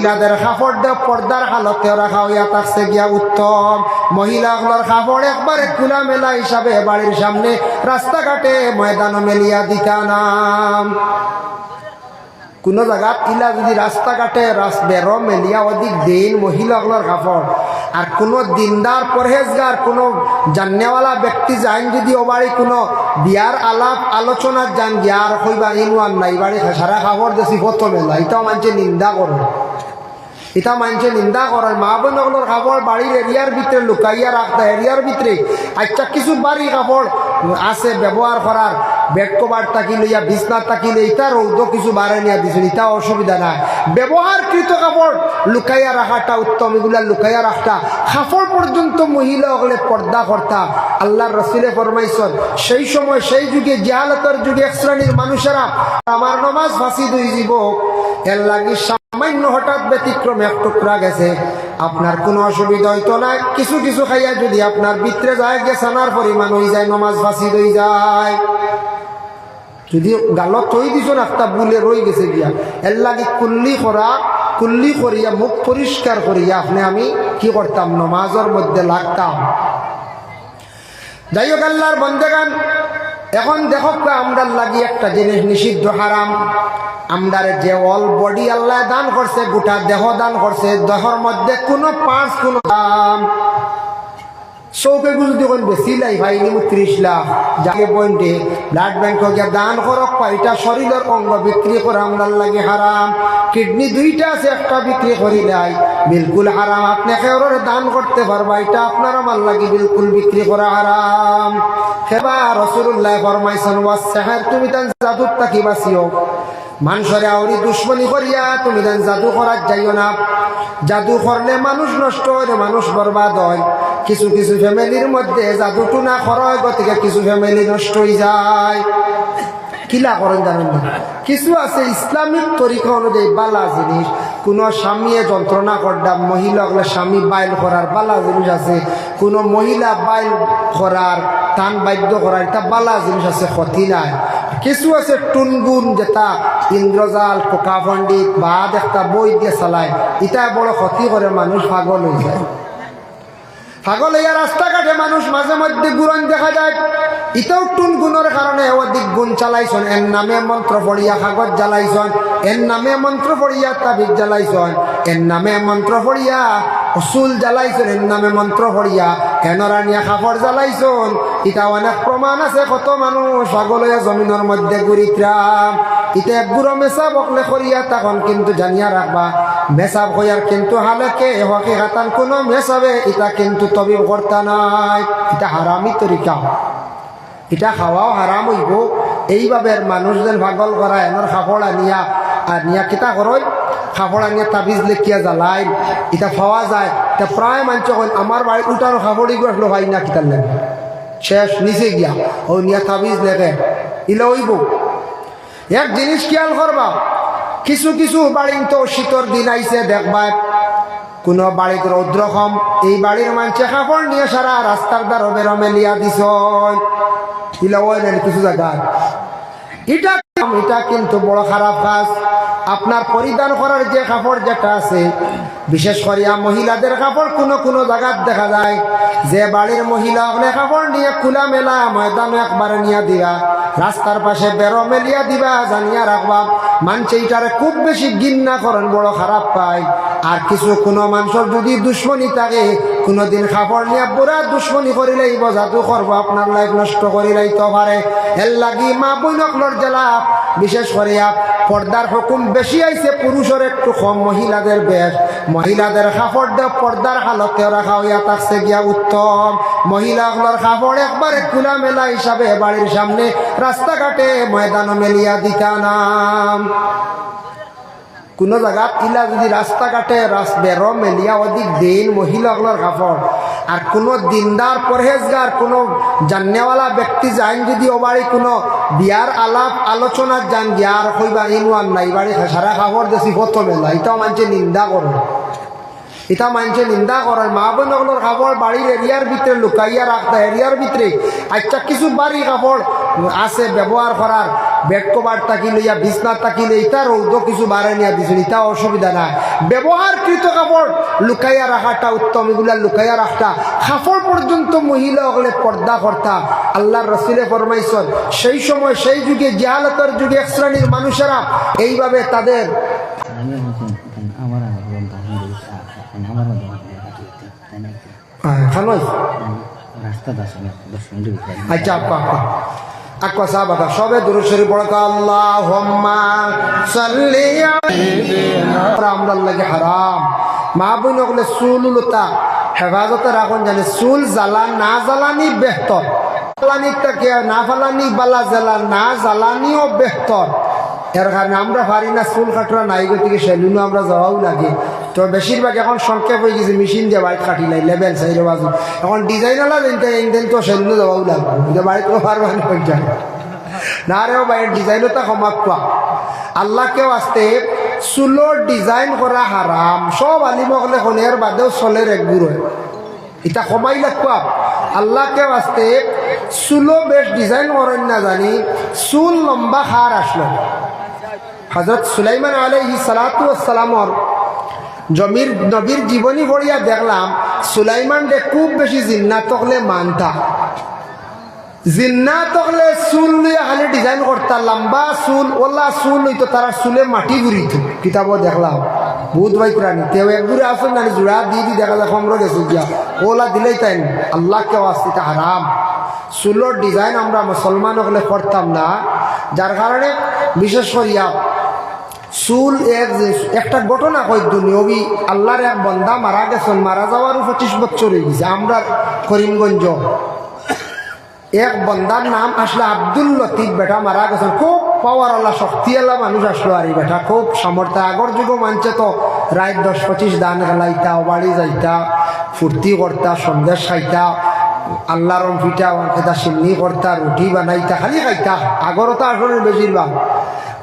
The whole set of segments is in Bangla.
মহিলাদের কাপড় দিয়ে পর্দার হালতেও রাখা হইয়া থাকছে গিয়া উত্তম। মহিলাগুলোর কাপড় একবারে খোলা মেলা হিসাবে বাড়ির সামনে রাস্তাঘাটে ময়দান মেলিয়া দিতা নাম। কোন জায়গা ইলা যদি রাস্তাঘাটে বেরো মেলিয়া অধিক দিন মহিলাগুলোর কাপড় আর কোন দিনদার পরহেজগার কোন জান্নেওয়ালা ব্যক্তি যান যদি ও বাড়ি কোনো বিয়ার আলাপ আলোচনার যান গিয়া আর কইবা ইনওয়ান নাই বাড়ি সারা কাপড় দেশি কত মেলা, এটাও মানুষে নিন্দা করে। এটা মানুষে নিন্দা করে। মা বোনগুলোর কাপড় বাড়ির এরিয়ার ভিতরে লুকাইয়া রাখতে, এরিয়ার ভিতরে আচ্ছা কিছু বাড়ি কাপড় আছে ব্যবহার করার, বেড কভার তাকি লইয়া বিছনার তাকি লই এটা রৌদ কিছু বাড়ে নিয়ে দিয়েছেন, এটা অসুবিধা নাই। ব্যবহারকৃত কাপড় লুকাইয়া রাখাটা উত্তম, এগুলা লুকাইয়া রাখতা। কাপড় পর্যন্ত মহিলা হলে পর্দা করতা। আল্লাহর রাসূলে ফরমাইছেন সেই সময় সেই যুগে জাহালাতের যুগে এক শ্রেণীর মানুষেরা আমার নামাজ ফাঁসিদ হয়ে যাব এর লাগি সামান্য হঠাৎ ব্যতিক্রমে এক টুকরা গেছে, আপনার কোনো অসুবিধা হইতো না। কিছু কিছু খাইয়া যদি আপনার ভিতরে যায় গেছানার পরিমাণ হয়ে যায়, নমাজ ফাঁসিদ হয়ে যায়। যদি গালত থই দিছন একটা বুলে রয়ে গেছে গিয়া এর লাগি কুল্লি করিয়া মুখ পরিষ্কার করিয়া আপনি আমি কি করতাম, নমাজের মধ্যে লাগতাম। যাই হোক আল্লাহর বন্দেগান, এখন দেখো আমরার লাগি একটা জিনিস নিষিদ্ধ হারাম। আমরার যে অল বডি আল্লাহ দান করছে, গোটা দেহ দান করছে, দেহর মধ্যে কোনো পার্টস কোনো দাম চৌকে যদি কোন বেশি লাই ভাই নিমু 30 লাখ যাকে পয়েন্টে ব্লাড ব্যাংক গিয়া দান করক এটা শরীরের অঙ্গ বিক্রি করে আমরার লাগে হারাম। কিডনি দুইটা আছে, একটা বিক্রি করি লাই বিলকুল হারাম। আপনি কেউর দান করতে পারবা, এটা আপনার আমার লাগে বিলকুল বিক্রি করা হারাম। হেবা রাসূলুল্লাহ ফরমাইছেন ওয়াস সাহার, তুমি তান জাদুর তাকি বাঁচিও। মানুষের আউরি দুশ্মনী করিয়া তুমি দেন জাদু করার যাইও না। জাদু করলে মানুষ নষ্ট হয়, মানুষ বরবাদ হয়। কিছু কিছু ফ্যামিলির মধ্যে জাদুটু না খরচ, গতিকে কিছু ফ্যামিলি নষ্ট হয়ে যায়। কিলা করেন জানেন না, কিছু আছে ইসলামিক তরিকা অনুযায়ী বালা জিনিস। কোনো স্বামীয়ে যন্ত্রণা করডা মহিলা হলে স্বামী বাইল করার বালা জিনিস আছে, কোনো মহিলা বাইল করার টান বাধ্য করার এটা বালা জিনিস আছে, ক্ষতি নাই। কিছু আছে টুনগুন যেটা ইন্দ্রজাল পোকা পণ্ডিত বা একটা বই দিয়ে চালায়, এটা বড় ক্ষতি করে, মানুষ পাগল হয়ে যায়। পাগল হইয়া রাস্তাঘাটে মানুষ মাঝে মধ্যে গুরন দেখা যায়, ইটাও টুন গুণের কারণে অধিক গুণ চালাইছেন। এর নামে মন্ত্র পড়িয়া কাগজ জ্বালাইছেন, এর নামে মন্ত্র পড়িয়া তাবিজ জ্বালাইছেন, এর নামে মন্ত্র পড়িয়া উসুল জ্বালাইছেন, এর নামে মন্ত্র পড়িয়া এনরানিয়া কাপড় জ্বালাইছেন। এটা অনেক প্রমাণ আছে। কত মানুষ পাগল হইয়া জমিনের মধ্যে ঘুরিত্রাম। এটা এক গুড়ো মেসাব অকলে করিয়া তখন কিন্তু জানিয়া রাখবা, মেসাব হইয়ার কিন্তু হালেকে হকি হাতান কোনো মেসাবে এটা কিন্তু তবিব কর্তা নাই। এটা হারামি তরিকা, এটা খাওয়াও হারাম হইব। এইভাবে মানুষদের পাগল করা এনর কাপড় আনিয়া আর নিয়া কিতা করয়, কাপড় আনিয়া তাবিজ লেখিয়া জ্বালাই, এটা পাওয়া যায়। এটা প্রায় মানুষ আমার বাড়ি উঠানো কাপড় এগুলো আসলো ভাই না কিতার লাগে শেষ নিচে গিয়া ও নিয়া তাবিজ লেখে ইলে হইব। এক জিনিস খেয়াল করবা, কিছু কিছু বাড়ি তো শীতর দিন আইছে দেখবা কোনো বাড়িতে রৌদ্র কম, এই বাড়ির মানুষে কাপড় নিয়ে সারা রাস্তার দ্বারা বেরো মেলিয়া দিস কিছু জায়গায়। এটা কিন্তু বড় খারাপ কাজ। আপনার পরিধান করার যে কাপড় যেটা আছে, বিশেষ করিয়া মহিলাদের কাপড় কোনো কোনো জায়গায় দেখা যায় যে বাড়ির মহিলা হলে কাপড় নিয়ে খোলা মেলা ময়দানে একবারে নিয়ে দিবা, রাস্তার পাশে বেরো মেলিয়া দিবা, জানিয়া রাখবা। মানুষ এইটারে খুব বেশি ঘৃণা করেন, বড় খারাপ পায়। আর কিছু কোনো মানুষের যদি দুশ্মনী থাকে, কোনোদিন কাপড় নিয়ে বুড়া দুশ্মনী করি লাইব, জাদু করবো, আপনার লাইফ নষ্ট করি লাইতে পারে। এর লাগি মা বইনকলর জেলা বিশেষ করিয়া পর্দার হুকুম বেশি আইছে, পুরুষের একটু কম। মহিলাদের বেশ, মহিলাদের কাপড় দিয়ে পর্দার হালতে রাখা হইয়া থাকছে গিয়া উত্তম। মহিলাগুলোর কাপড় একবারে খোলা মেলা হিসাবে বাড়ির সামনে রাস্তাঘাটে ময়দান মেলিয়া দিতা নাম। কোন জায়গা ইলা যদি রাস্তাঘাটে বেরো মেলিয়া অধিক দিন মহিলাগুলোর কাপড় আর কোনো দিনদার পরহেজগার কোনো জান্নেওয়ালা ব্যক্তি যান যদি ও বাড়ি কোনো বিয়ার আলাপ আলোচনার যান গিয়া আর কইবা ইনওয়ান নাই বাড়ি সারা কাপড় দেশি কত মেলা, এটাও মানুষে নিন্দা করে। এটা মানুষে নিন্দা করে। মা বোনগুলোর কাপড় বাড়ির এরিয়ার ভিতরে লুকাইয়া রাখতে, এরিয়ার ভিতরে আচ্ছা কিছু বাড়ি কাপড় আছে ব্যবহার করার, বেড কভার থাকি লইয়া বিছনা থাকিলে এটা রৌদ্র কিছু বাড়াই নিয়ে দিছিল, এটা অসুবিধা নাই। ব্যবহারকৃত কাপড় লুকাইয়া রাখাটা উত্তম, এগুলা লুকাইয়া রাখটা। কাপড় পর্যন্ত মহিলা হলে পর্দা করতা। আল্লাহর রাসূলে ফরমাইছেন সেই সময় সেই যুগে জাহালাতের যুগে এক শ্রেণীর মানুষেরা এইভাবে তাদের আচ্ছা আকবা সাহাবা সবে দুরূদ শরীফ পড়া আল্লাহুম্মা সাল্লি আমরা লাগে হারাম মা বোন হলে চুলতা হেফাজতে রাখুন, জানি চুল জ্বালা না জ্বালানি বেহতর, জ্বালানিটাকে না ফালানি বালা জ্বালা না জ্বালানিও বেহতর। এর কারণে আমরা পারি না চুল কাটরা নাই গতিকে সেলুনও আমরা যাওয়াও লাগে। তো বেশিরভাগ এখন সংক্ষেপ হয়ে গেছে, মেশিন দিয়ে বাড়িতে কাটি নাই লেবেল সাইডে বাজু। এখন ডিজাইনওয়ালা দিন তো সেলুনে যাওয়াও লাগবে, বাড়িতে পারবানি হয়ে যায় না রেও বাড়ির ডিজাইনও তা সমাপ্ত। আল্লাহকেও আসতে চুলোর ডিজাইন করা হারাম। সব আলিমকলে হনের বাদেও চলের একগুর হয়, এটা কমাই লাগবা। আল্লাহকেও আসতে চুলো বেশ ডিজাইন করেন না জানি চুল লম্বা হার আসলো। হযরত সুলাইমান আলাইহিস সালাতু ওয়াস সালামর নবীর জীবনী পড়িয়া দেখলাম সুলাইমান রে খুব বেশি জিন্নাত হলে মানতা, জিন্নাত হলে চুল লইয়া খালি ডিজাইন করতা, লম্বা চুল ওলা চুল হইতো তারা চুলে মাটি ঘুরিত। কিতাবও দেখলাম বহুত ভাই প্রাণী তেও একগুড়ে আসুন না জোড়া দিয়ে দেখা যায় কমর গেছে গিয়া ওলা দিলেই তাই আল্লাহ কেউ আসতে হারাম। চুলোর ডিজাইন আমরা মুসলমান হলে করতাম না, যার কারণে বিশেষ করিয়া চুল একটা ঘটনা কই দুনিয়বি আল্লাহর এক বন্দা মারা গেছেন, মারা যাওয়ার 25 বছর হয়ে গেছে। আমরা করিমগঞ্জ এক বন্দার নাম আসলে আব্দুল লতিফ, বেটা মারা গেছেন। খুব পাওয়ারওয়ালা শক্তিওয়ালা মানুষ আসলো আর এই বেটা খুব সামর্থ্য। আগর যুগ মানছে তো রাত 10-25 দান খেলাইতা, বাড়ি যাইতা, ফুর্তি করতা, সন্দেশ খাইতা, আল্লাহর পিঠা খেতা সিমনি করতা, রুটি বানাইতা, খালি খাইতা। আগরও তো আসলে বেশিরভাগ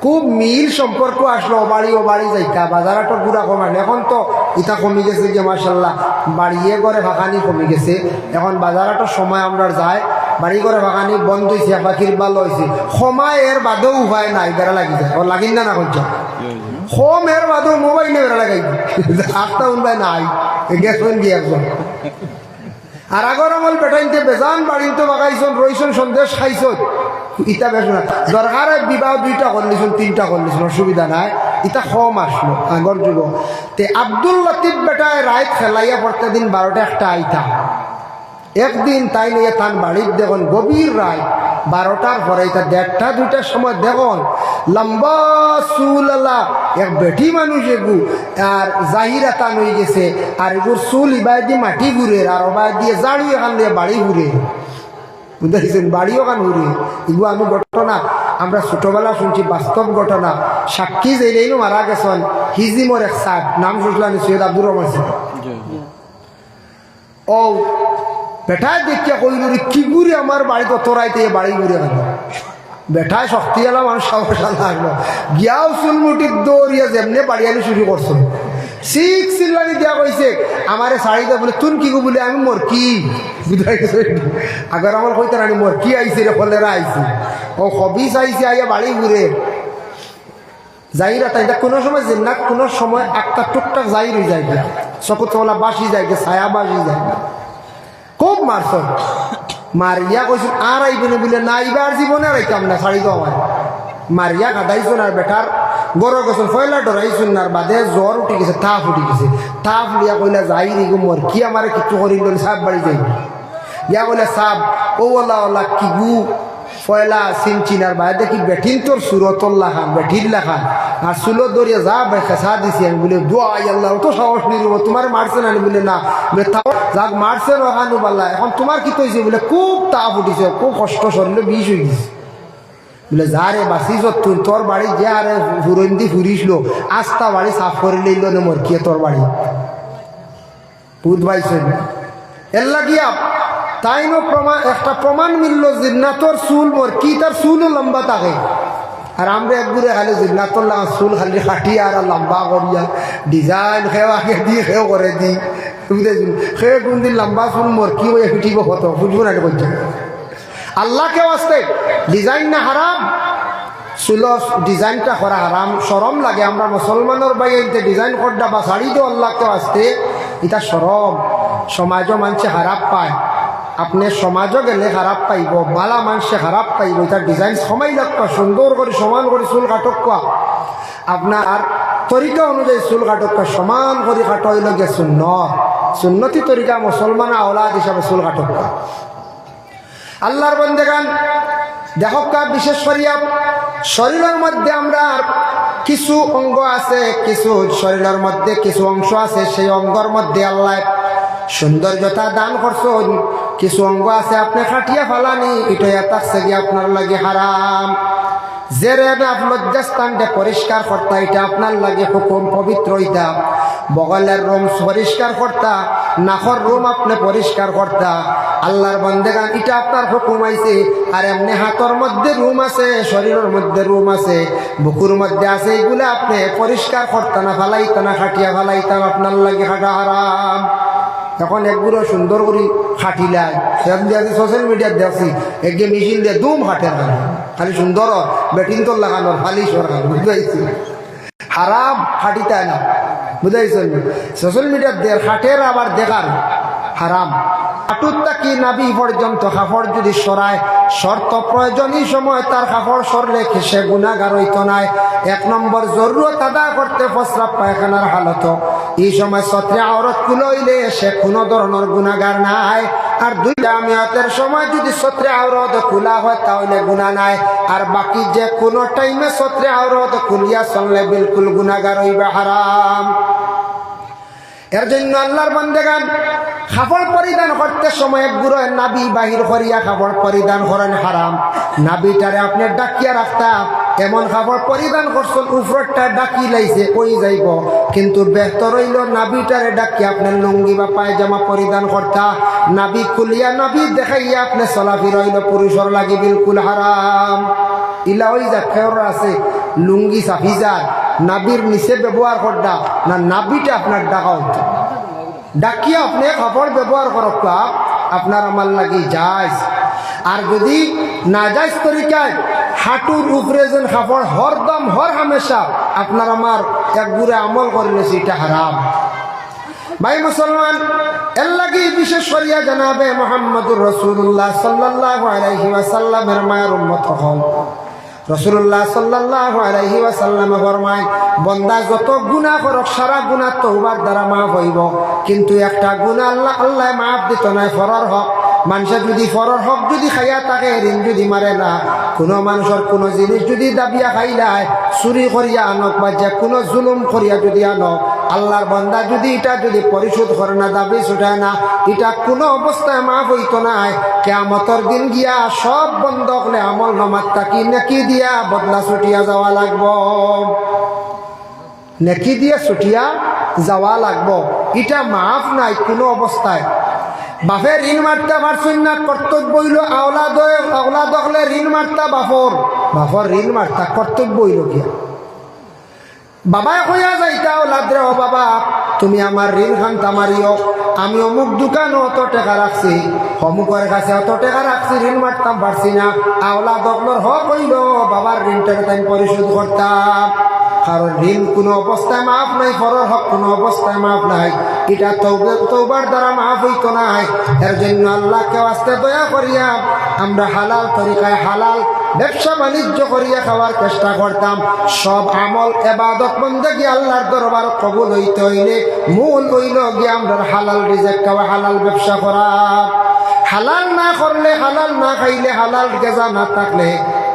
খুব মিল সম্পর্ক আসলো, ও বাড়ি যাইতা, বাজারাটোর পুরা কম। এখন তো ইটা কমে গেছে যে মাশাল্লাহ, বাড়িয়ে করে ভাগানি কমে গেছে। এখন বাজারাটোর সময় আমরা যাই, বাড়ি করে ভাগানি বন্ধ হয়েছে, পাখির ভালো হয়েছে। সময় এর বাদেও উপায় নাই, বেড়া লাগি যায় ও লাগিন না করছে হোম এর বাদেও মোবাইলে বেড়া লাগাই আটটা উনবাই নাই গেছেন গিয়ে একজন। আর আগর আমল বেটাইতে বেজান বাড়িতে বাগাইছন রইছন সন্দেশ খাইছন, ইটা বেশ না দরকার বিবাহ 2টা করলিছুন 3টা করলিছুন অসুবিধা নাই, ইটা কম আসলো আগর যুগ। তে আব্দুল লতিফ বেটায় রাত খেলাইয়া পড়তে দিন 12টা 1টা আইতা। একদিন তাই নিয়ে তান বাড়ির দেখুন গভীর রাত 12টার পরে এটা 1টা 2টার সময় দেখুন লম্বা চুল এক বেঠি মানুষ এগু আর জাহিরা তান হয়ে গেছে। আর এগুর চুল ইবাই দিয়ে মাটি ঘুরে আর ওবাই দিয়ে জাড়ু এখান দিয়ে বাড়ি ঘুরে, বুঝতেছেন বাড়িও কান ঘুরে। এগুলো আমি ঘটনা আমরা ছোটবেলা শুনছি, বাস্তব ঘটনা। সাক্ষী জেলেই মারা গেছেন হিজিমর এক সাহেব, নাম শুনলানি সৈয়দ আব্দুর রহমান সাহেব। ও বেটায় দেখিয়া কইল কি ঘুরে আমার বাড়িতে তোরাইতে বাড়ি ঘুরে গেল। বেটায় শক্তি এলাম মানুষ সাহসা লাগলো, গিয়াও চুলমুটির দৌড়িয়া যেমনি বাড়ি আনি শুরু করছো। শিখ চিল্লানি দিয়া কইছে আমারে শাড়িতে বলে তুন কি গো বলে আমি মোর কি বুঝাই গেছে। আগর আমার কইতে রানি মোর কি আইছে রে ফলেরা আইছে, ও হবিস আইছে আইয়া বাড়ি ঘুরে যাইরা। তাই কোনো সময় জিন্নাত কোনো সময় একটা টুকটাক যাই রয়ে যায়, চকুতলা বাসি যায়, ছায়া বাসি যায়। খুব মারছ মারিয়া কইছিল আর আইবেন বলে না এইবার জীবনে আর আইতাম না, শাড়ি তো আমার মারিয়া কাটাইছুন। আর বেটার গরর গেছেন ফয়লা ডরাইছুন, আর বাদে জ্বর উঠে গেছে, তাপ উঠে গেছে। তাপ লিয়া কইলা যাই রে গো মোর কি আমার কিছু করিল সাপ বাড়ি যাই ইয়া বলে সাপ ও ওলা ওলা কি গু ফয়লা চিনচিনার বাইরে দেখি বেঠিন তোর সুরতল লাখান বেঠির লাখান আর সুলো দরিয়া যা খেসা দিছি। আমি বলে দোয়া আল্লাহ তো সাহস নিব তোমার মারছে না বলে না বলে তাও যাক মারছে রহানু পাল্লা। এখন তোমার কি কইছে বলে খুব তাপ উঠিছে, খুব কষ্ট শরীরে বিষ হয়ে গেছে। বলে যা রে বাঁচিস তুই তোর বাড়ি যে আরে ফুরন্দি ফুরিসলো আস্তা বাড়ি সাফ করে লইল না মোর কি তোর বাড়ি বুধ পাইছ এর লাগিয়া তাই নো প্রমাণ একটা প্রমাণ মিলল জিন্নাতর চুল মোর কি তার চুলও লম্বা থাকে। আর আমরা একগুড়ে খালি জিন্নাতর চুল খালি কাটিয়া আর লম্বা করিয়া ডিজাইন খেয়ে আগে দিয়ে খেয়েও করে দিই বুঝেছি। খেয়ে কোনদিন লম্বা চুল মোর কি হয়ে ফুটিব হতো বুঝবো না করছে। আল্লাহকে আসতে ডিজাইন না হারাম, চুলর ডিজাইনটা করা হারাম, শরম লাগে। আমরা মুসলমানের বাইরে ডিজাইন করটা বা শাড়ি তো আল্লাহকে আসতে এটা শরম, সমাজও মানুষে খারাপ পায়। আপনি সমাজও গেলে খারাপ পাইব, বালা মানুষে খারাপ পাইব। এটা ডিজাইন সময় লাগবা, সুন্দর করে সমান করে চুল কাটকা, আপনার তরিকা অনুযায়ী চুল কাটকা, সমান করে কাটা হইল গিয়ে সুন্নতি তরিকা মুসলমান আওলাদ হিসাবে চুল কাটকা। আল্লাহর বন্দেগান দেখকা, বিশেষ করিয়া শরীরের মধ্যে আমরা কিছু অঙ্গ আছে, কিছু শরীরের মধ্যে কিছু অংশ আছে, সেই অঙ্গর মধ্যে আল্লাহ সৌন্দর্যতা দান করছেন। কিছু অঙ্গ আছে আপনি খাটিয়া ফালানি, এটা থাকছে গিয়ে আপনার লাগে হারাম। যে লজ্জাস্থানটা পরিষ্কার করতা, এটা আপনার লাগে হুকুম পবিত্র। এটা বগলের রুম পরিষ্কার করতা, নাখর রুম আপনি পরিষ্কার করতা, আল্লাহর বন্দেগান এটা আপনার হুকুম আইছে। আর এমনি হাতর মধ্যে রুম আছে, শরীরের মধ্যে রুম আছে, বুকুর মধ্যে আছে, এগুলো আপনি পরিষ্কার করতা না, ফালাইতা না, খাটিয়া ফালাইতাম, আপনার লাগে খাটা হারাম। এখন একগুলো সুন্দর করে খাটিলাই, সোশ্যাল মিডিয়ার দেখছি একে মেশিন দিয়ে দুম হাটের খালি সুন্দর বেটিং তোর লাগানোর খালি সরকার, বুঝতে হারাম খাটিতায় না, বুঝাইছেন? সোশ্যাল মিডিয়ার দের হাটের আবার দেখার হারাম। হাঁটুরটা কি নাবি পর্যন্ত কাপড় যদি সরায়, শর্ত প্রয়োজনীয় সময় তার কাপড় সরলে সে গুনাহগার হইত নাই। এক নম্বর জরুরত আদা করতে প্রস্রাব পায়খানার হালত, এই সময় সত্রে আওরত খুলইলে সে কোনো ধরনের গুনাহগার নাই। আর দুইটা মিয়াতের সময় যদি সত্রে আওরত খোলা হয় তাহলে গুনাহ নাই। আর বাকি যে কোনো টাইমে সত্রে আওরত খুলিয়া চললে বিলকুল গুনাহগার হইবে, হারাম। এর জন্য আল্লাহর বান্দাগান কাপড় পরিধান করতে সময় গুরু নাবি বাহির করিয়া কাপড় পরিধান করেন, হারাম। নাবিটারে আপনি ডাকিয়া রাখতা, এমন কাপড় পরিধান করছেন উপরটা ডাকি লাইছে ওই যাইব, কিন্তু বেহতর হইল নাবিটারে ডাকিয়া আপনার লুঙ্গি বা পায়জামা পরিধান করতা। নাবি খুলিয়া নাবি দেখাইয়া আপনি চলাফির হইল পুরুষর লাগি বিলকুল হারাম। ইলা ওই যা খেয়র আছে লুঙ্গি সাফিজার নাবির নিচে ব্যবহার করতা না, নাবিটা আপনার ডাকা হইত, ডাকিয়া আপনি কাপড় ব্যবহার করক, আপনার আমার লাগি যাইজ। আর যদি না যাইজ তরিকায় হাঁটুর উপরে যেন কাপড় হরদম হর হামেশা আপনার আমার এক গুড়ে আমল করলে সেটা হারাম। ভাই মুসলমান, এর লাগি বিশেষ করিয়া জানাবে মুহাম্মদুর রাসূলুল্লাহ সাল্লাল্লাহু আলাইহি ওয়াসাল্লামের মায়ের উম্মত হল। রাসূলুল্লাহ সাল্লাল্লাহু আলাইহি ওয়াসাল্লাম ফরমায়, বান্দা যত গুনাহ করক সারা গুনাহ তওবার দ্বারা মাফ হইব, কিন্তু একটা গুনাহ আল্লাহ মাফ দিত না, ফরর হক। মানুষের যদি ফরর হক যদি খাইয়া থাকে, ঋণ যদি মারে না, কোনো মানুষের কোনো জিনিস যদি দাবিয়া খাইলায়, চুরি করিয়া আনক বা যে কোনো জুলুম করিয়া যদি আনক, আল্লাহর বান্দা যদি এটা যদি পরিশোধ করে না, দাবি ছুটায় না, এটা কোনো অবস্থায় মাফ হইত নাই। কিয়ামতের দিন গিয়া সব বন্ধ হলে আমল নামাত তাকি নেকি দিয়া বদলা ছুটিয়া যাওয়া লাগব, নেকি দিয়া ছুটিয়া যাওয়া লাগব। এটা মাফ নাই কোনো অবস্থায়। বাপে ঋণ মারতে পারছেন না, কর্তব্য হইল আওলাদ হলে ঋণ মারতা বাপর ঋণ মারতা কর্তব্য হইল গিয়া। বাবাই কইয়া যাইতা ওলাদ রে, ও বাবা তুমি আমার ঋণ খান তামারিও, আমি অমুক দোকানে অত টাকা রাখছি, অমুকের কাছে অত টাকা রাখছি, ঋণ মারতাম পারছি না। আওলাদ হকলর হক হইল বাবার ঋণটাকে তাই পরিশোধ করতাম, কারণ ঋণ কোনো অবস্থায় মাফ নাই, ফরর হক কোনো অবস্থায় মাফ নাই। এটা তওবার দ্বারা মাফ হইত নাই। এর জন্য আল্লাহকে আস্তে দয়া করিয়া আমরা হালাল তরিকায় হালাল ব্যবসা বাণিজ্য করিয়া খাওয়ার চেষ্টা করতাম। সব আমল এবাদত বন্দেগী আল্লাহর দরবার কবুল হইতে হইলে মূল হইল গিয়ে আমরা হালাল রিজিক খাওয়া, হালাল ব্যবসা করা। হালাল না করলে, হালাল না খাইলে, হালাল গেজা না থাকলে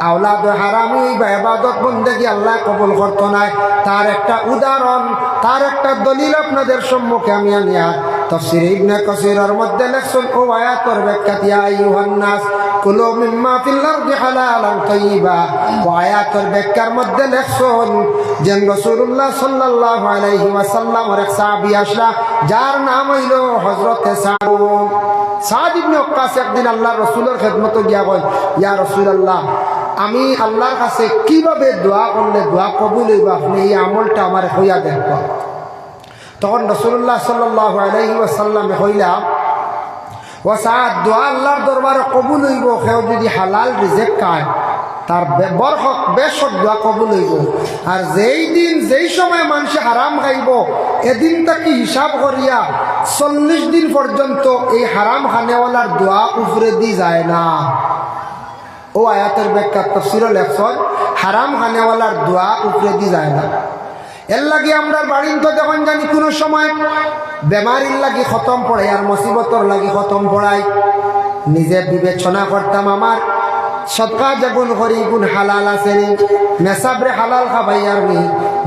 আওলাদ হারামি বা ইবাদত বন্দেগী আল্লাহ কবুল করত নাই। তার একটা উদাহরণ, তার একটা দলিল আপনাদের সম্মুখে আমি আনিয়া তাফসীর ইবনে কাসীরের মধ্যে লেখছেন ও আয়াতের ব্যাখ্যা ইয়া আইয়ুহান নাস কুলু মিম্মা ফিল আরদি হালালান তাইয়্যিবা। ও আয়াতের ব্যাখ্যার মধ্যে লেখছেন যে রাসূলুল্লাহ সাল্লাল্লাহু আলাইহি ওয়াসাল্লামের এক সাহাবী আসলা, যার নাম হইল হযরত সাদ ইবনে ওয়াক্কাস। একদিন আল্লাহর রাসূলের খেদমতে গিয়া কয়, ইয়া রাসূলুল্লাহ, আমি আল্লাহর কাছে কিভাবে দোয়া করলে দোয়া কবুল হইব, আপনি এই আমলটা আমার হইয়া দেখব। তখন রাসূলুল্লাহ সাল্লাল্লাহু আলাইহি ওয়াসাল্লাম কইলা, ও সাদ, দোয়া আল্লাহর দরবারে কবুল হইব কেউ যদি হালাল রিজিক খায়, তার বরহক বেশক দোয়া কবুল হইব। আর যেই দিন যেই সময় মানুষে হারাম খাইব এদিন তাকে হিসাব করিয়া 40 দিন পর্যন্ত এই হারাম খানেওয়ালার দোয়া উপরে দি যায় না। ও আয়াতের ব্যাখ্যা তাফসীরে লেখছেন হারাম খানেওয়ালার দোয়া উপরে দি যায় না। এর লাগে আমরা বাড়ির তো যখন জানি কোনো সময় বেমারির লাগি খতম পড়ে আর মুসিবতর লাগি খতম পড়াই, নিজে বিবেচনা করতাম আমার সদকা যেগুন করি গুণ হালাল আছে নি, মেসাবরে হালাল খাবাই আর নি,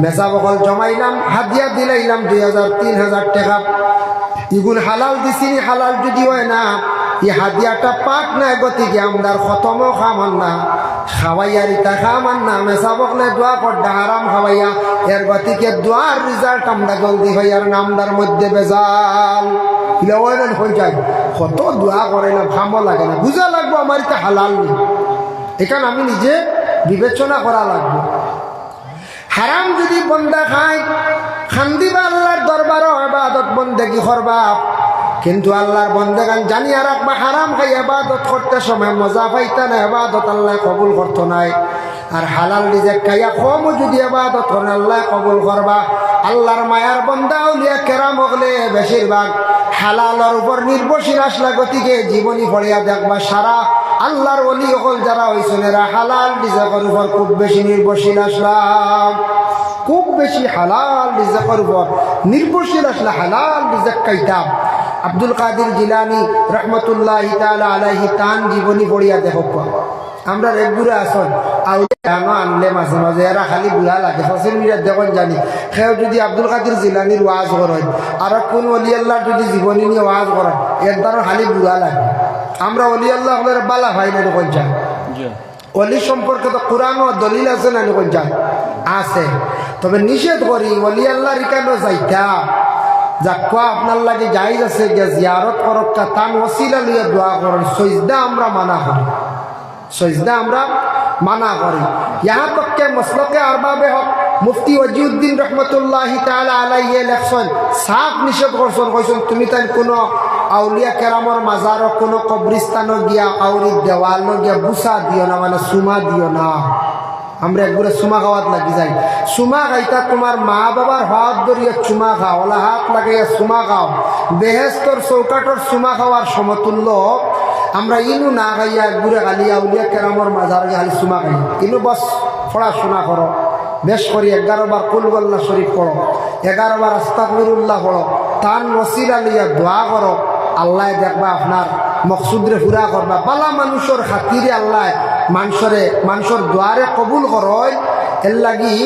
মেসাব অকল জমাইলাম হাদিয়া দিলাইলাম 2000-3000 টাকা, ইগুন হালাল দিছি নি, হালাল যদি হয় না এই হাদিয়াটা পাক না গতিকে আমদার খতমও খামান না, খাওয়াইয়ার ইটা খামান না, মেসাবকলে দোয়া করডা হারাম খাওয়াইয়া এর গতিকে দোয়ার রেজাল্ট আমরা জলদি হইয়ার নামদার মধ্যে বেজাল ইলেওয়ান হয়ে যায়। কত দোয়া করে না, ভামও লাগে না, বুঝা লাগবো আমার এটা হালাল নেই, এখানে আমি নিজে বিবেচনা করা লাগবে। হারাম যদি বন্দা খায় খান্দিবা আল্লাহর দরবারও ইবাদত বন্দেগি করবা, কিন্তু আল্লাহর বন্দেগান জানিয়া রাখবা হারাম খাই ইবাদত করতে সময় মজা পাইতা না, ইবাদত আল্লাহ কবুল করতো নাই। আর হালাল রিজিক খাইয়া কম যদি ইবাদত করেন আল্লাহ কবুল করবা। আল্লাহর মায়ার বন্দা আউলিয়া কেরাম হলে বেশিরভাগ হালালের উপর নির্ভরশীল আসলা, গতিকে জীবনী পড়িয়া দেখবা সারা আল্লাহর ওলি হল যারা হইছেন এরা হালাল রিজিকের উপর খুব বেশি নির্ভরশীল আসলাম, খুব বেশি হালাল রিজিকের উপর নির্ভরশীল আসলা, হালাল রিজিক খাইতাম। আব্দুল কাদের জিলানী রহমতুল্লাহি তাআলা আলাইহি তান জীবনী পড়িয়া দেখো, আমরা রেগুরে আসন আউলিয়া আনলে মাঝে মাঝে এরা খালি বুড়া লাগে সোশ্যাল মিডিয়ার দেখুন জানি। সেও যদি আব্দুল কাদের জিলানির ওয়াজ করেন আর কোন অলি আল্লাহর যদি জীবনী নিয়ে ওয়াজ করেন এর দ্বারা খালি বুড়া লাগে। আমরা অলি আল্লাহ হলের বালা ভাই না কোন যায় অলি সম্পর্কে তো কোরআন ও দলিল আছে না কোন যায় আছে, তবে নিষেধ করি অলি আল্লাহর ইকানো যাইতা যাক আপনার লাগে জায়েজ আছে যে জিয়ারত করক্কা তান ওসিলা লিয়ে দোয়া করেন, সজদা আমরা মানা করি, সজদা আমরা মানা করি। यहाँ तक के मसलके अरबाबे हक मुफ्ती वजीउद्दीन रहमतुल्लाहि ताआला आलाइहि লেখছেন সাফ নিষেধ করছেন, কইছেন তুমি তাই কোনো আউলিয়া কেরামর মাজার কোনো কবরস্থান গিয়া আউরি দেওয়াল গিয়া বুসা দিও না, মানে সুমা দিও না। আমরা একবারে সুমা খাওয়াত লাগি যাই, সুমা খাইতা তোমার মা বাবার হাত ধরিয়া চুমা খাও, ওলা হাত লাগাইয়া সুমা খাও, বেহেস্তর চৌকাটর সুমা খাওয়ার সমতুল্য আমরা ইনু না খাইয়া একবারে খালি আউলিয়া কেরামর মাজার খালি সুমা খাই। ইনু বস পড়াশোনা করো, বেশ করি 11 বার কুলগল্লা শরীফ পড়ো, 11 বার আস্তাগফিরুল্লাহ পড়ো, তান ওসিলা লিয়া দোয়া করো, আল্লাহ দেখবা আপনার মকসুদরে পুরা করবা। পালা মানুষের খাতিরে আল্লাহ মানুষের দোয়ারে কবুল করয়। এর লাগি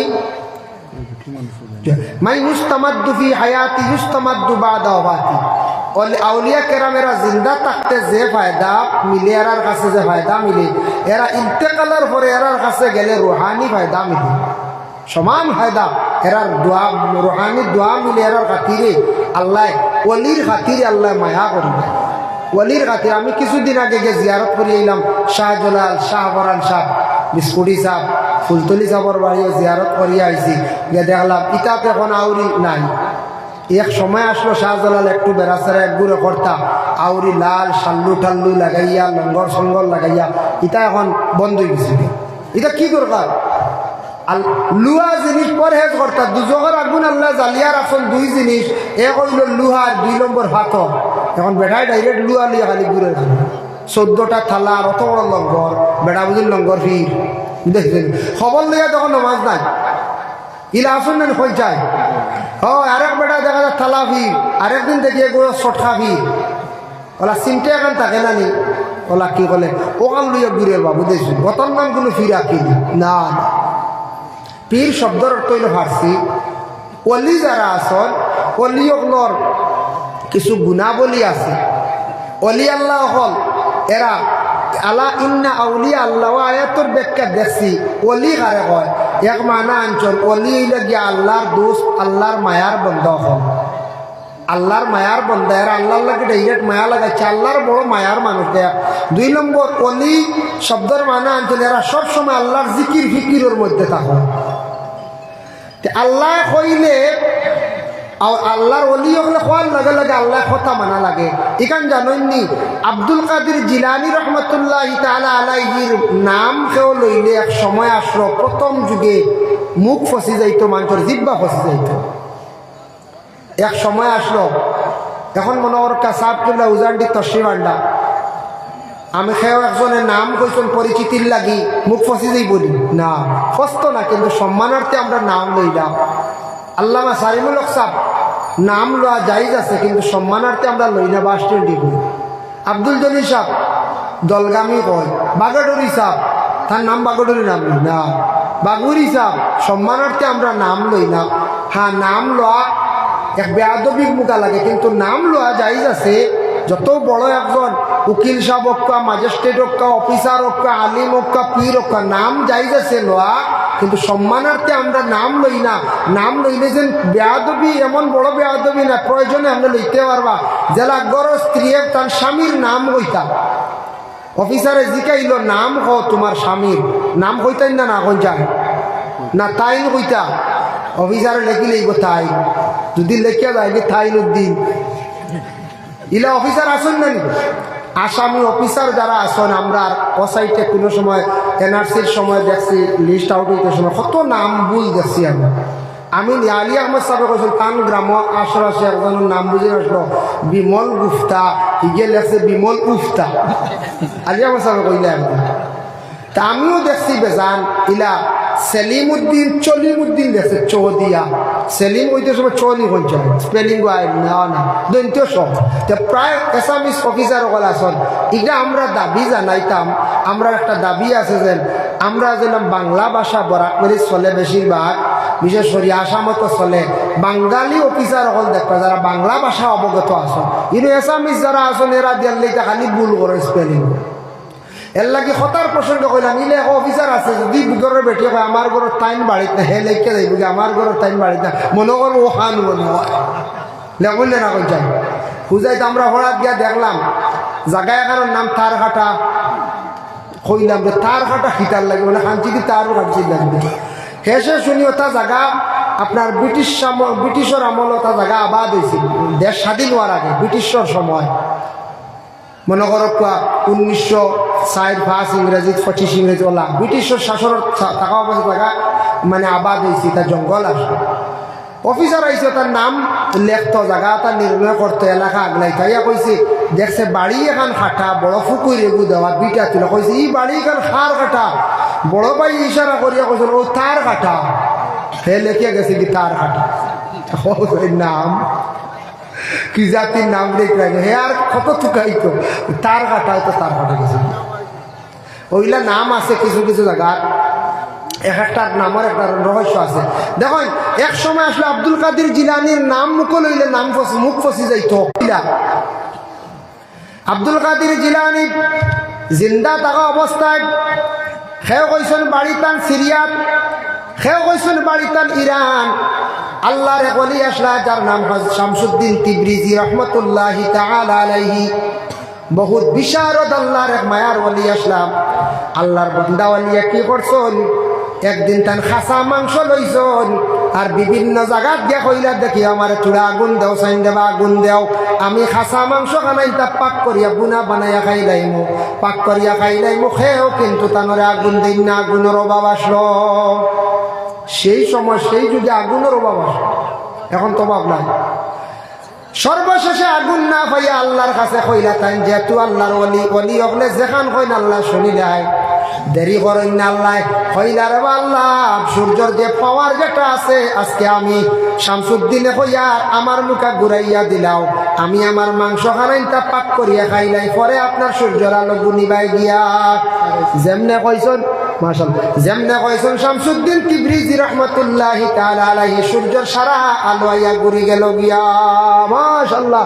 মাই ইউস্তামাদ্দু ফি হায়াতি ইউস্তামাদ্দু বাদা ওয়াফাতি, আউলিয়া কেরামেরা জিন্দা থাকতে যে ফায়দা মিলে এরার কাছে, যে ফায়দা মিলে এরা ইন্তেকালের পরে এরার কাছে গেলে রুহানি ফায়দা মিলে, সমান ফায়দা এরার দোয়া রুহানি দোয়া মিলে এরার খাতিরে আল্লাহ ওলির খাতিরে আল্লাহ মায়া করবে। ওলির খাতির আমি কিছুদিন আগে গিয়ে জিয়ারত করে এলাম শাহজালাল শাহবরান সাহ বিস্কুটি সাহ ফুলতলি সাহর বাড়িও জিয়ারত করিয়া আইছি, গিয়ে দেখলাম ইতাতে এখন আউরি নাই। এক সময় আসলো শাহজালাল একটু বেড়াচারা একগুড়ে করতা আউরি লাল সাল্লু টাল্লু লাগাইয়া লঙ্গর সঙ্গর লাগাইয়া, ইটা এখন বন্ধ হয়ে গেছে। এটা কি দরকার? লুহা জিনিস পরহেজ করতা, দুজকের আগুন আল্লাহ জালিয়ার আসল দুই জিনিস, এক হইল লুহার 2 নম্বর ভাত। এখন বেড়ায় ডাইরেক্ট লুহা লিয়া খালি ঘুরে 14টা থালা আর অত বড় লঙ্গর, বেড়া বুঝির লঙ্গর ফির দেখছেন খবর লিয়া তখন নামাজ নাই ইলা আসুন না হয়ে যায়। আরেক বেটা দেখা যায় থালা ফির, আরেকদিন দেখি এগুলো চটকা ফির, ওলা চিন্তা এখন থাকে না নি, ওলা কি বলে ওখান লইয়া ঘুরে বাবু দেখছি বতন নাম কোনো ফির আঁকিনি না। পীর শব্দর অর্থ হইল ফার্সি। অলি যারা আসন অলি অকলর কিছু গুণাবলী আছে। অলি আল্লাহ হল এরা আলা ইন্না আউলিয়া আল্লাহ আয়াতর ব্যাখ্যা দেখছি অলি কারে কয়, এক মানা আনছন অলি হইলে গিয়া আল্লাহর দোস্ত, আল্লাহর মায়ার বন্ধ হল, আল্লাহর মায়ার বন্ধ, এরা আল্লাহর লাগে ডাইরেক্ট মায়া লাগাইছে, আল্লাহর বড় মায়ার মানুষ দেয়া। 2 নম্বর অলি শব্দের মানা আনছন এরা সবসময় আল্লাহর জিকির ফিকিরের মধ্যে থাকে। আল্লাহ কইলে আর আল্লাহর ওলি হলে খোয়ার লগে লগে আল্লাহ কথা মানা লাগে। এখান জানেননি আব্দুল কাদের জিলানী রহমতুল্লাহি তাআলা আলাইহির নাম কেউ লইলে এক সময় আসলো প্রথম যুগে মুখ ফসি যাইতো, মানুষের জিব্বা ফসি যাইতো। এক সময় আসলো, এখন মনে ওর কাসাব কিংবা উজানটি তসরি বান্ডা, আমি খেয়েও একজনের নাম কইছেন পরিচিতির লাগি মুখ ফসি যাই বলি না, ফসতো না, কিন্তু সম্মানার্থে আমরা নাম লইলাম। আল্লামা সারিমুল হক সাহেব নাম লওয়া জায়েজ আছে, কিন্তু সম্মানার্থে আমরা লই না, বাসটির ডিগ্রি। আব্দুল জলিল সাহেব দলগামী কয়, বাগাডুরি সাহেব তার নাম বাগাডুরি নাম লই না, বাগুরি সাহেব সম্মানার্থে আমরা নাম লই না। হ্যাঁ, নাম লওয়া এক বেয়াদবিক মুখা লাগে, কিন্তু নাম লওয়া জায়েজ আছে। যত বড় একজন উকিল সাহেব হোক্কা, ম্যাজিস্ট্রেট হোক্কা, অফিসার হোক্কা, আলিম হোক্কা, পীর হোক্কা, নাম জায়েজ আছে লওয়া, কিন্তু সম্মানার্থে আমরা নাম লই না। নাম লইলে যেন বেয়াদবি, এমন বড় বেয়াদবি না, প্রয়োজনে আমরা লইতে পারবা। জেলা গড় স্ত্রী তার স্বামীর নাম হইতা, অফিসারে জিকাইল নাম হ তোমার স্বামীর নাম হইতাই না, না হই যায় না তাইন হইতা, অফিসারে লেখি লইব তাই, যদি লেখিয়া যায় তাইন উদ্দিন, ইলা অফিসার আসেন না নি? আসামি অফিসার যারা আসেন, আমরা ওসাইটে কোনো সময় এনআরসির সময় দেখছি, লিস্ট আউট হইতে সময় কত নাম ভুল দেখছি। আমি আলী আহমদ সাহেব কৈছিল কান গ্রাম আশরাশে একজনের নাম বুঝে আসলো বিমল গুফতা, ইগে লেখছে বিমল উফতা, আলী আহমদ সাহেব কইলে একদম। তা আমিও দেখছি বেজান ইলা সেলিম উদ্দিন চলিম উদ্দিন দেখছে চৌদিয়া, সেলিম হইতে সময় চলি হইছে স্পেলিং নেওয়া না দৈন্তীয় সব। প্রায় এসামিস অফিসার ওগুলো আসন, এটা আমরা দাবি জানাইতাম, আমরা একটা দাবি আছে যে আমরা যেন বাংলা ভাষা বরাক করে চলে, বেশিরভাগ বিশেষ করে আসামতো চলে, বাঙালি অফিসার হল দেখো যারা বাংলা ভাষা অবগত আসন, কিন্তু এসামিস যারা আসন এরা দিল্লিতে খালি ভুল করে স্পেলিং। এর লাগে হতার প্রসঙ্গ কইলাম, ইলে অফিসার আছে যদি ঘরের বেটি হয় আমার ঘরের টাইম বাড়িতে না, হে লেখকে যাইব আমার ঘরের টাইম বাড়িতে না, মনে করো ও হান মনে হয় লেখলে না কই যাই খুঁজাইতে। আমরা হঠাৎ গিয়া দেখলাম জায়গায় কারোর নাম তার কাটা, কইলাম যে তার কাটা খিতার লাগে, মানে খানচিদি তারও কাটছি লাগবে। হেসে শুনি ওটা জায়গা আপনার ব্রিটিশের আমল ওটা জায়গা আবাদ হয়েছিল, দেশ স্বাধীন হওয়ার আগে ব্রিটিশের সময়, মনে করো 1904 ইংরেজি 25 ইংরেজি ওলা ব্রিটিশের শাসন থাকা অবস্থা জায়গা মানে আবাদ হয়েছে, তার জঙ্গল আসে। অফিসার আইসে তার নাম লেখত, জায়গা তার নির্ণয় করতো, এলাকা আগলাই তাইয়া কইছে দেখছে বাড়ি এখান খাটা, বড় ফুকুই রেগু দেওয়া বিটা তুলে কইছে ই বাড়ি এখান খার কাটা, বড় ভাই ইশারা করিয়া কইছে ও তার কাটা, হে লেখিয়া গেছে কি তার কাটা। নাম কি জাতির নাম দেখলেন, হে আর কত থুকাইতো তার কাটা, তো তার কাটা গেছে। ওইলা নাম আছে কিছু কিছু জায়গার, এক একটার নামের একটা রহস্য আছে। দেখুন এক সময় আসলে আব্দুল কাদের জিলানির নাম মুখ লইলে নাম মুখ ফসি যাইতো। আব্দুল কাদের জিলানি জিন্দা থাকা অবস্থায় সেও কইছেন বাড়িতান সিরিয়াত, সেও কইছেন বাড়িতান ইরান। আল্লাহর এক ওলি আসলা যার নাম শামসুদ্দিন তিবরিজি রহমতুল্লাহি তাআলা আলাইহি, বহুত বিশারদ আল্লাহর এক মায়ার ওলি আসলাম। আল্লাহর বান্দা ওলিয়া কি করছেন, একদিন তান খাসা মাংস লইছন আর বিভিন্ন জায়গাত গিয়া কইলা দেখি আমার চূড়া আগুন দেও, সাইন দেবা আগুন দেও, আমি খাসা মাংস খানাইতা পাক করিয়া বুনা বানাইয়া খাইলাইমু, পাক করিয়া খাইলাইমু, খেয়েও কিন্তু তানরে আগুন দিন না, আগুনের অভাব আসলো। সেই সময় সেই যুগে আগুনের অভাব আসলো, এখন তো অভাব নাই। সর্বশেষে আগুন না পাইয়া আল্লাহর কাছে কইলা তাই, যেহেতু আল্লাহর ওলি, ওলি হলে যেখান কইন আল্লাহ শুনিলাই, দেরি করেন না আল্লাহ কইলা রে আল্লাহ সূর্যের যে পাওয়ার যেটা আছে, আজকে আমি শামসুদ্দিনে কইয়া আমার মুখা ঘুরাইয়া দিলাও, আমি আমার মাংস খানাইটা পাক করিয়া খাইলাই, পরে আপনার সূর্যের আলো গুনিবাই গিয়া যেমনে কইছেন মাশাআল্লাহ, যেমনে কইছেন শামসুদ্দিন তিবরিজি রহমতুল্লাহি তাআলা আলাইহি, সূর্যের সারা আলো আইয়া ঘুরি গেল গিয়া মাশাআল্লাহ।